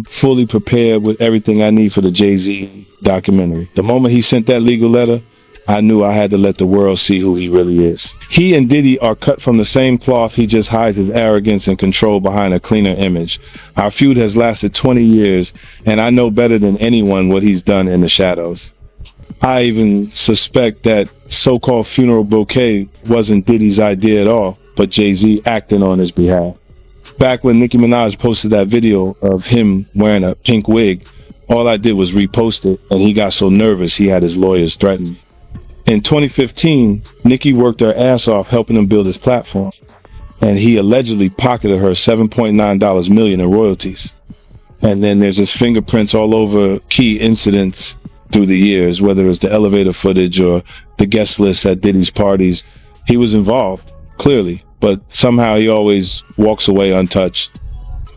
I'm fully prepared with everything I need for the JayZ documentary. The moment he sent that legal letter, I knew I had to let the world see who he really is. He and Diddy are cut from the same cloth. He just hides his arrogance and control behind a cleaner image. Our feud has lasted 20 years, and I know better than anyone what he's done in the shadows. I even suspect that so-called funeral bouquet wasn't Diddy's idea at all, but JayZ acting on his behalf. Back when Nicki Minaj posted that video of him wearing a pink wig, all I did was repost it, and he got so nervous he had his lawyers threaten me. In 2015, Nicki worked her ass off helping him build his platform, and he allegedly pocketed her $7.9 million in royalties. And then there's his fingerprints all over key incidents through the years, whether it's the elevator footage or the guest list at Diddy's parties. He was involved, clearly, but somehow he always walks away untouched.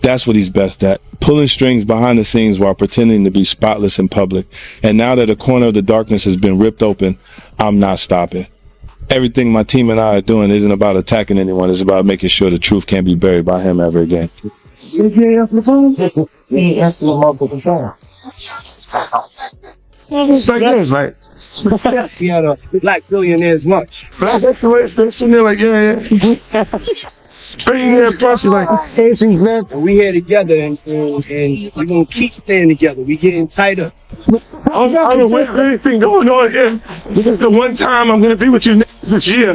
That's what he's best at, pulling strings behind the scenes while pretending to be spotless in public. And now that a corner of the darkness has been ripped open, I'm not stopping. Everything my team and I are doing isn't about attacking anyone, it's about making sure the truth can't be buried by him ever again. Did you answer the phone? He answered the multiple phone. It's like this, like. He had a black billionaire's lunch. Black, that's the way it's in there, like, yeah. Billionaire's lunch is like, Casey, man. And we here together, and we're gonna keep staying together. We getting tighter. I don't know what's anything going on here. This is the one time I'm gonna be with you this year.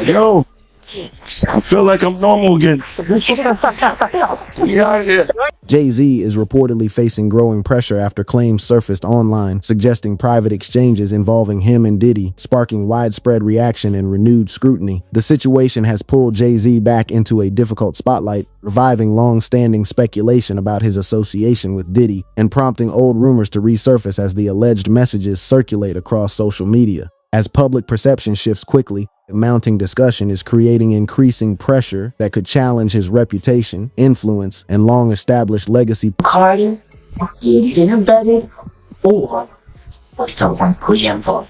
Yo, I feel like I'm normal again. Yeah. JayZ is reportedly facing growing pressure after claims surfaced online suggesting private exchanges involving him and Diddy, sparking widespread reaction and renewed scrutiny. The situation has pulled JayZ back into a difficult spotlight, reviving long-standing speculation about his association with Diddy and prompting old rumors to resurface as the alleged messages circulate across social media. As public perception shifts quickly, the mounting discussion is creating increasing pressure that could challenge his reputation, influence, and long-established legacy. Carter, you didn't bet it, or what's the one preamble?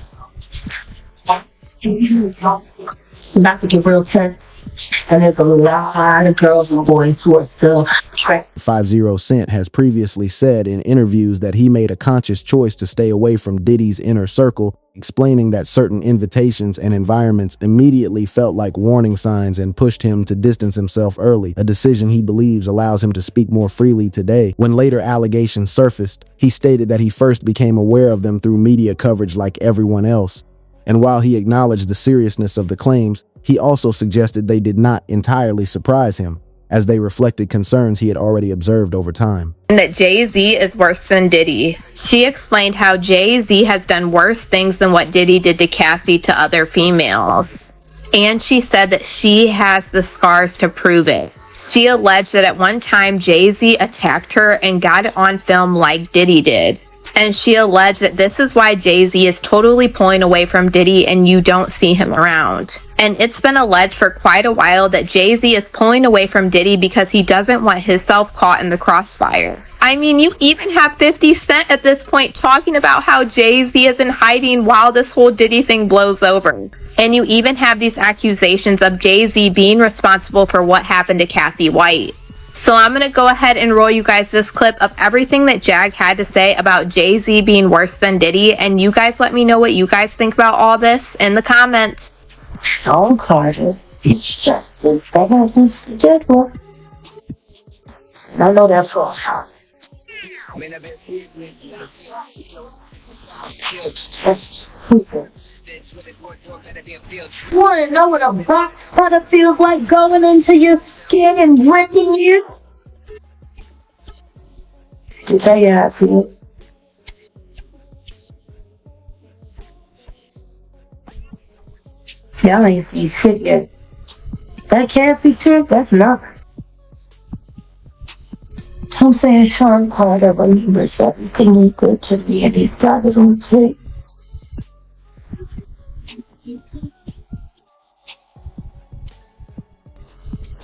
About to get real tense, and there's a lot of girls and boys who are still trapped. 50 Cent has previously said in interviews that he made a conscious choice to stay away from Diddy's inner circle, explaining that certain invitations and environments immediately felt like warning signs and pushed him to distance himself early, a decision he believes allows him to speak more freely today. When later allegations surfaced, he stated that he first became aware of them through media coverage like everyone else. And while he acknowledged the seriousness of the claims, he also suggested they did not entirely surprise him, as they reflected concerns he had already observed over time. That JayZ is worse than Diddy. She explained how JayZ has done worse things than what Diddy did to Cassie to other females. And she said that she has the scars to prove it. She alleged that at one time JayZ attacked her and got it on film like Diddy did. And she alleged that this is why JayZ is totally pulling away from Diddy and you don't see him around. And it's been alleged for quite a while that JayZ is pulling away from Diddy because he doesn't want himself caught in the crossfire. I mean, you even have 50 Cent at this point talking about how JayZ is in hiding while this whole Diddy thing blows over. And you even have these accusations of JayZ being responsible for what happened to Cassie White. So I'm going to go ahead and roll you guys this clip of everything that Jag had to say about JayZ being worse than Diddy, and you guys let me know what you guys think about all this in the comments. Sean Carter is just as bad as the dead one. I know that's all. You want to know what a box cutter feels like going into your skin and breaking you? To tell you how I feel. Y'all ain't seen shit yet. That Cassie chick, that's nothing. I'm saying Sean Carter remembers everything he did to me and he's got it on tape.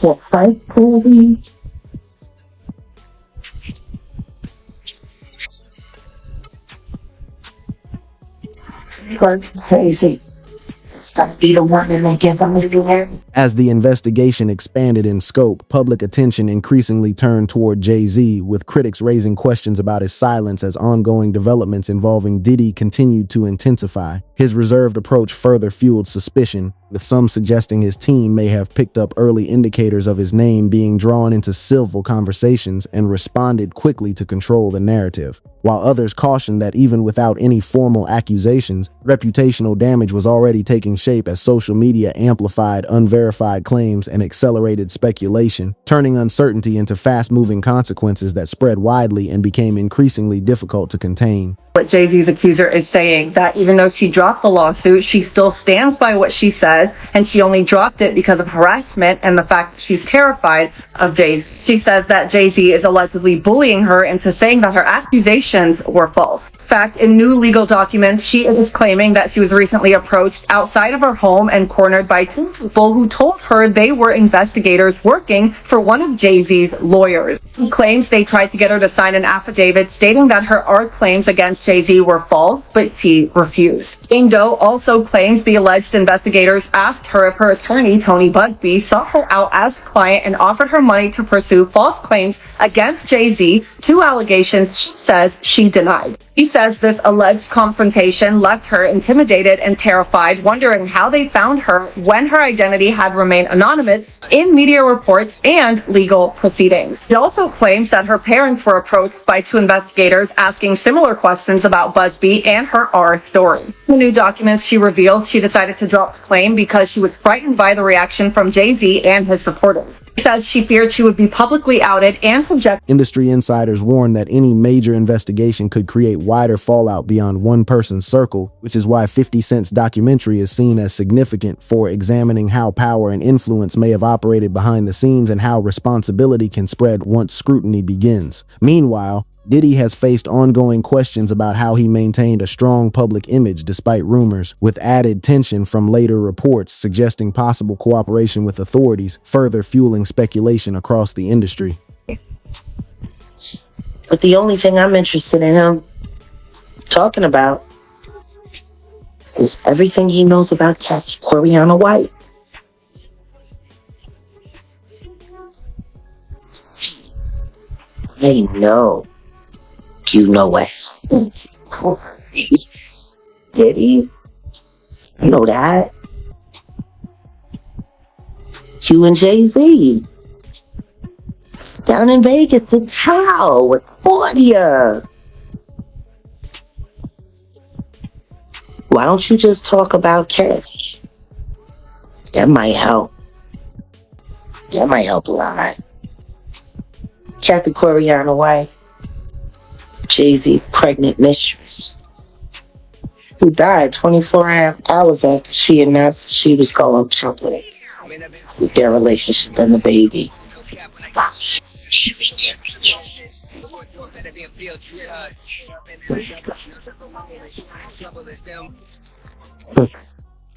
What fight Kobe? It's crazy. be the one and they give them a year. As the investigation expanded in scope, public attention increasingly turned toward JayZ, with critics raising questions about his silence as ongoing developments involving Diddy continued to intensify. His reserved approach further fueled suspicion, with some suggesting his team may have picked up early indicators of his name being drawn into civil conversations and responded quickly to control the narrative, while others cautioned that even without any formal accusations, reputational damage was already taking shape as social media amplified unverified claims and accelerated speculation, turning uncertainty into fast-moving consequences that spread widely and became increasingly difficult to contain. What JayZ's accuser is saying, that even though she dropped the lawsuit, she still stands by what she says, and she only dropped it because of harassment and the fact that she's terrified of JayZ. She says that JayZ is allegedly bullying her into saying that her accusations were false. In fact, in new legal documents, she is claiming that she was recently approached outside of her home and cornered by two people who told her they were investigators working for one of JayZ's lawyers. She claims they tried to get her to sign an affidavit stating that her art claims against JayZ were false, but she refused. Jane Doe also claims the alleged investigators asked her if her attorney, Tony Busby, sought her out as a client and offered her money to pursue false claims against JayZ, two allegations she says she denied. He says this alleged confrontation left her intimidated and terrified, wondering how they found her when her identity had remained anonymous in media reports and legal proceedings. She also claims that her parents were approached by two investigators asking similar questions about Busby and her R story. In the new documents she revealed she decided to drop the claim because she was frightened by the reaction from JayZ and his supporters. She said she feared she would be publicly outed and subject. Industry insiders warned that any major investigation could create wider fallout beyond one person's circle, which is why 50 Cent's documentary is seen as significant for examining how power and influence may have operated behind the scenes and how responsibility can spread once scrutiny begins. Meanwhile, Diddy has faced ongoing questions about how he maintained a strong public image despite rumors, with added tension from later reports suggesting possible cooperation with authorities, further fueling speculation across the industry. But the only thing I'm interested in him talking about is everything he knows about Coriana White. I know. You know it. Diddy? You know that. You and JayZ. Down in Vegas, it's how? With Claudia. Why don't you just talk about cash? That might help. That might help a lot. Kathy Coriana White. JayZ's pregnant mistress, who died 24 hours after she announced she was going public with their relationship and the baby.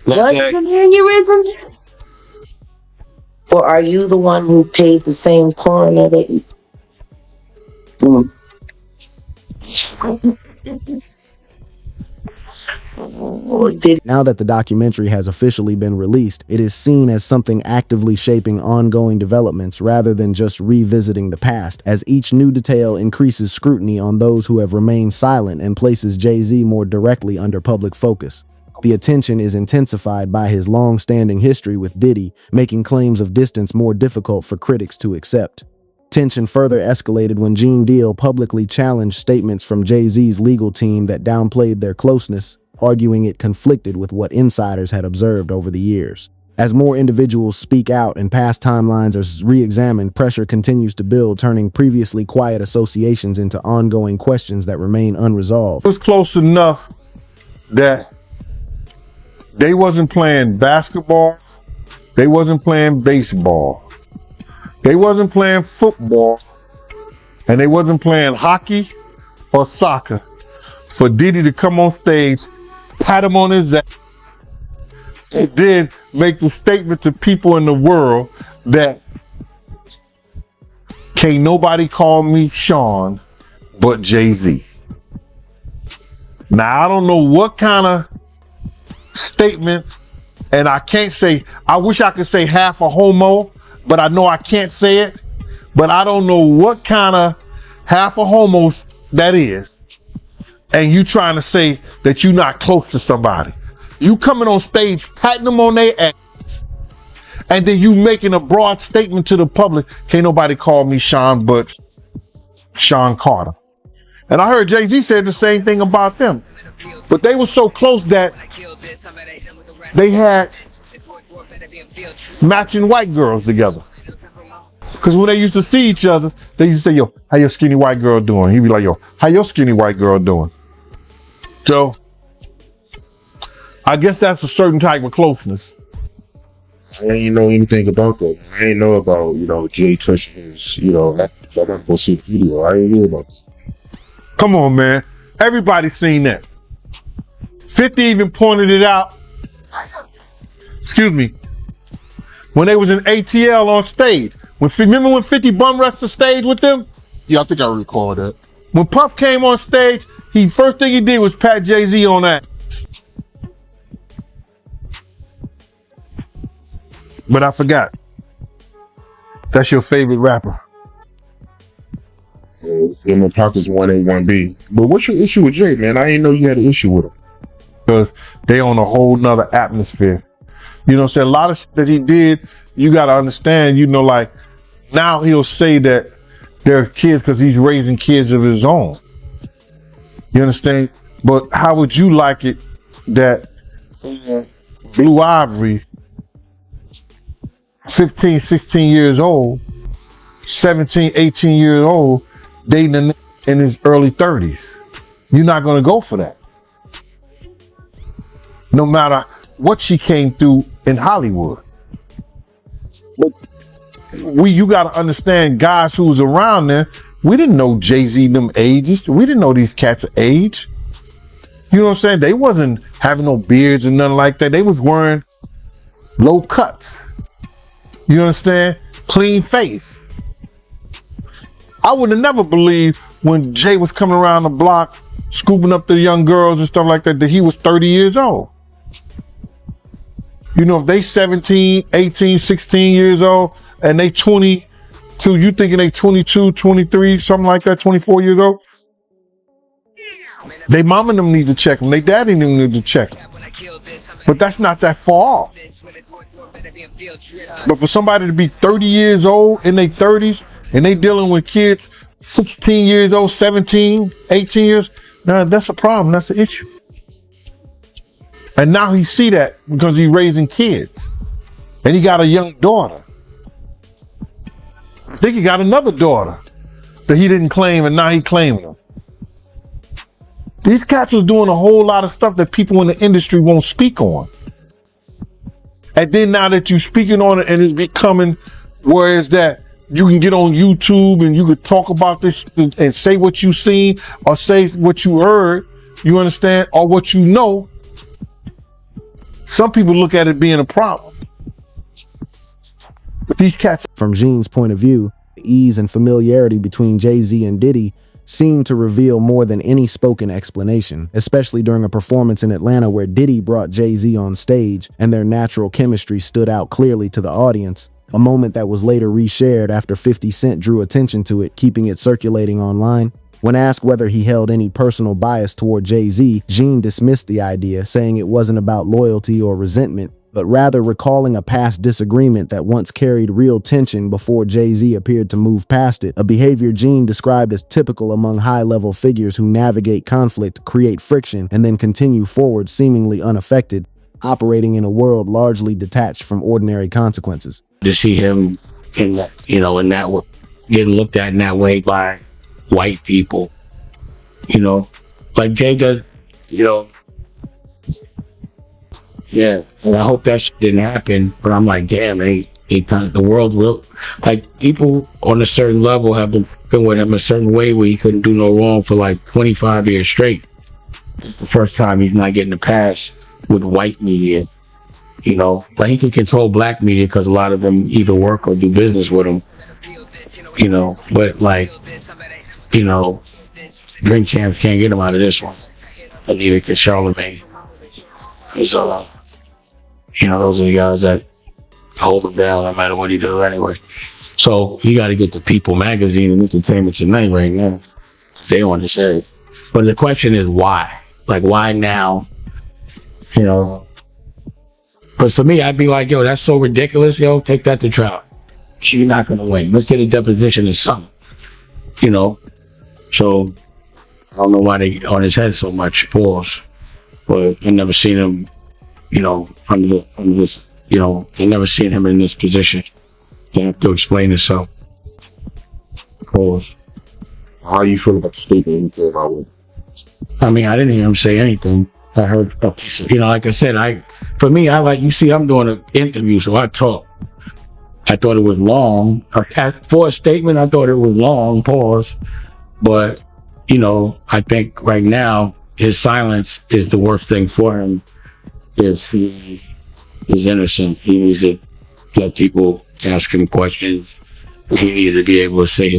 What's an aneurysm? Or are you the one who paid the same coroner that you... Now that the documentary has officially been released, it is seen as something actively shaping ongoing developments rather than just revisiting the past, as each new detail increases scrutiny on those who have remained silent and places JayZ more directly under public focus. The attention is intensified by his long-standing history with Diddy, making claims of distance more difficult for critics to accept. Tension further escalated when Gene Deal publicly challenged statements from JayZ's legal team that downplayed their closeness, arguing it conflicted with what insiders had observed over the years. As more individuals speak out and past timelines are re-examined, pressure continues to build, turning previously quiet associations into ongoing questions that remain unresolved. It was close enough that they wasn't playing basketball, they wasn't playing baseball, they wasn't playing football, and they wasn't playing hockey or soccer for Diddy to come on stage, pat him on his ass, and then make the statement to people in the world that can't nobody call me Sean but JayZ. Now I don't know what kind of statement And I can't say, I wish I could say half a homo, but I know I can't say it. But I don't know what kind of half a homo that is. And you trying to say that you're not close to somebody. You coming on stage, patting them on their ass, and then you making a broad statement to the public. Can't nobody call me Sean but Sean Carter. And I heard JayZ said the same thing about them. But they were so close that they had matching white girls together. Because when they used to see each other, they used to say, yo, how your skinny white girl doing? He'd be like, yo, how your skinny white girl doing? So, I guess that's a certain type of closeness. I ain't know anything about that. I ain't know about, Jay touching his, I gotta go see the video. I ain't hear about this. Come on, man. Everybody's seen that. 50 even pointed it out. Excuse me. When they was in ATL on stage. Remember when 50 bum rushed the stage with them? Yeah, I think I recall that. When Puff came on stage, first thing he did was pat JayZ on that. But I forgot. That's your favorite rapper. In the pockets 1A, 1B. But what's your issue with Jay, man? I didn't know you had an issue with him. Because they on a whole nother atmosphere. You know what I'm saying? A lot of shit that he did, you got to understand, like, now he'll say that they're kids because he's raising kids of his own. You understand? But how would you like it that Blue Ivory, 15, 16 years old, 17, 18 years old, dating a nigga in his early 30s? You're not going to go for that. No matter what she came through in Hollywood. But you got to understand, guys who was around there, we didn't know JayZ them ages. We didn't know these cats' age. You know what I'm saying? They wasn't having no beards and nothing like that. They was wearing low cuts. You understand? Clean face. I would have never believed when Jay was coming around the block, scooping up the young girls and stuff like that he was 30 years old. If they 17, 18, 16 years old, and they 22, you thinking they 22, 23, something like that, 24 years old? They mom and them need to check them. They daddy and them need to check them. But that's not that far off. But for somebody to be 30 years old in their 30s, and they dealing with kids 16 years old, 17, 18 years, now that's a problem. That's an issue. And now he see that because he's raising kids. And he got a young daughter. I think he got another daughter that he didn't claim, and now he claiming them. These cats was doing a whole lot of stuff that people in the industry won't speak on. And then now that you're speaking on it and it's becoming where is that you can get on YouTube and you could talk about this and say what you seen or say what you heard, you understand, or what you know. Some people look at it being a problem. But these cats... From Gene's point of view, the ease and familiarity between JayZ and Diddy seemed to reveal more than any spoken explanation, especially during a performance in Atlanta where Diddy brought JayZ on stage and their natural chemistry stood out clearly to the audience, a moment that was later reshared after 50 Cent drew attention to it, keeping it circulating online. When asked whether he held any personal bias toward JayZ, Gene dismissed the idea, saying it wasn't about loyalty or resentment, but rather recalling a past disagreement that once carried real tension before JayZ appeared to move past it, a behavior Gene described as typical among high-level figures who navigate conflict, create friction, and then continue forward seemingly unaffected, operating in a world largely detached from ordinary consequences. To see him in that, getting looked at in that way by white people, like Jay does, yeah, and I hope that shit didn't happen, but I'm like, damn, the world will, like, people on a certain level have been with him a certain way where he couldn't do no wrong for like 25 years straight. It's the first time he's not getting a pass with white media, like he can control black media because a lot of them either work or do business with him, but like, Drink Champs can't get him out of this one, and neither can Charlemagne. So You know, those are the guys that hold him down no matter what he does anyway. So you got to get the People magazine and Entertainment Tonight right now. They on his head. But the question is why? Like, why now? You know, because for me, I'd be like, yo, that's so ridiculous, yo, take that to trial. You're not going to win. Let's get a deposition or something. You know? So, I don't know why they on his head so much, pause. But I never seen him, you know, under this, you know, I never seen him in this position. They have to explain himself. Pause. How you feel about the statement he came out with? I mean, I didn't hear him say anything. I heard a piece of, you know, like I said, for me, I like, you see, I'm doing an interview, so I talk. I thought it was long. For a statement, I thought it was long, pause. But, you know, I think right now, his silence is the worst thing for him. If he is innocent, he needs to let people ask him questions. He needs to be able to say